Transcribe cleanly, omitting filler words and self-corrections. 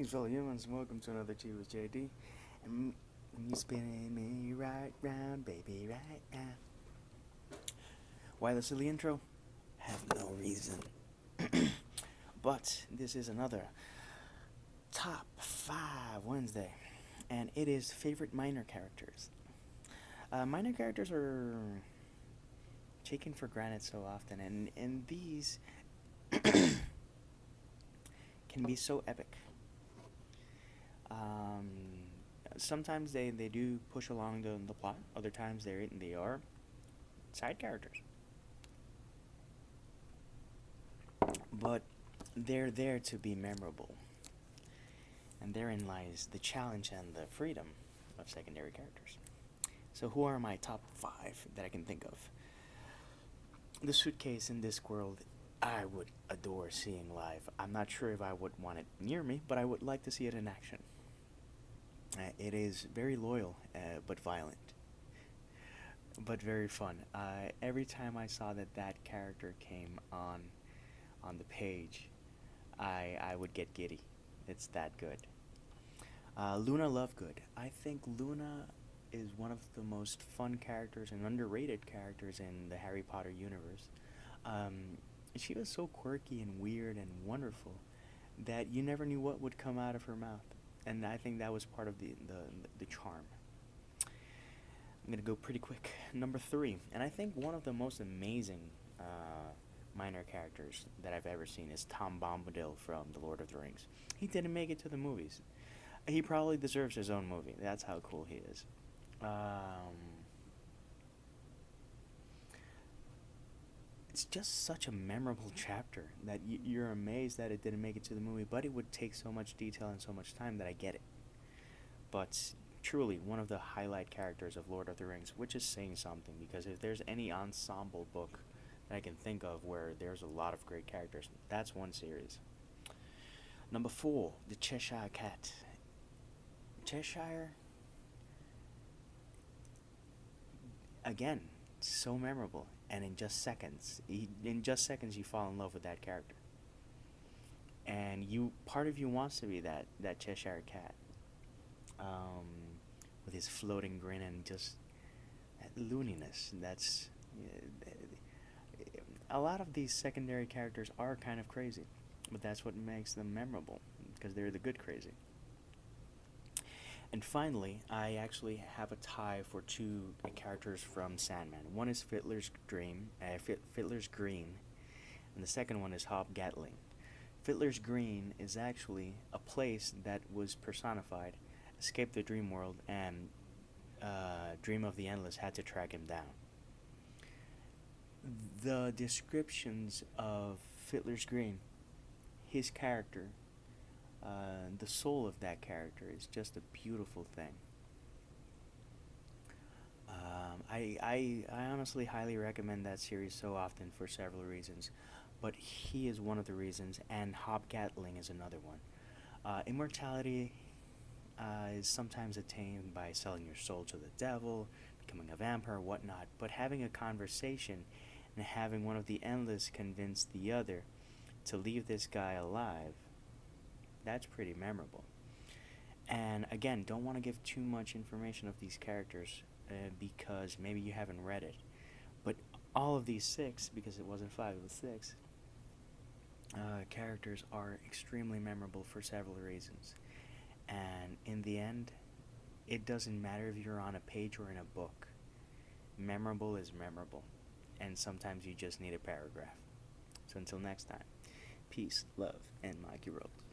Greetings, fellow humans, and welcome to another Tea with JD. And you spinning me right round, baby, right now. Why the silly intro? Have no reason. But this is another Top 5 Wednesday, and it is favorite minor characters. Minor characters are taken for granted so often, and these can be so epic. Um, Sometimes they do push along the plot. Other times they are side characters, but they're there to be memorable, and therein lies the challenge and the freedom of secondary characters. So, who are my top 5 that I can think of? The suitcase in Discworld, I would adore seeing live. I'm not sure if I would want it near me, but I would like to see it in action. It is very loyal, but violent, but very fun. Every time I saw that character came on the page, I would get giddy. It's that good. Luna Lovegood. I think Luna is one of the most fun characters and underrated characters in the Harry Potter universe. She was so quirky and weird and wonderful that you never knew what would come out of her mouth, and I think that was part of the charm. I'm gonna go pretty quick. Number 3, and I think one of the most amazing minor characters that I've ever seen is Tom Bombadil from The Lord of the Rings. He didn't make it to the movies. He probably deserves his own movie. That's how cool he is. It's just such a memorable chapter that you're amazed that it didn't make it to the movie, but it would take so much detail and so much time that I get it. But truly, one of the highlight characters of Lord of the Rings, which is saying something, because if there's any ensemble book that I can think of where there's a lot of great characters, that's one series. Number 4, the Cheshire Cat. Cheshire, again, so memorable, and in just seconds you fall in love with that character, and part of you wants to be that Cheshire Cat, with his floating grin and just that looniness. That's a lot of these secondary characters are kind of crazy, but that's what makes them memorable, because they're the good crazy. And finally, I actually have a tie for 2 characters from Sandman. One is Fiddler's Green, and the second one is Hobgatling. Fiddler's Green is actually a place that was personified, escaped the dream world, and Dream of the Endless had to track him down. The descriptions of Fiddler's Green, his character, the soul of that character is just a beautiful thing. I honestly highly recommend that series so often for several reasons, but he is one of the reasons, and Hobgatling is another one. Immortality is sometimes attained by selling your soul to the devil, becoming a vampire, whatnot, but having a conversation and having one of the Endless convince the other to leave this guy alive, that's pretty memorable. And again, don't want to give too much information of these characters because maybe you haven't read it. But all of these 6, because it wasn't 5, it was 6, characters are extremely memorable for several reasons. And in the end, it doesn't matter if you're on a page or in a book. Memorable is memorable. And sometimes you just need a paragraph. So until next time, peace, love, and maki rolls.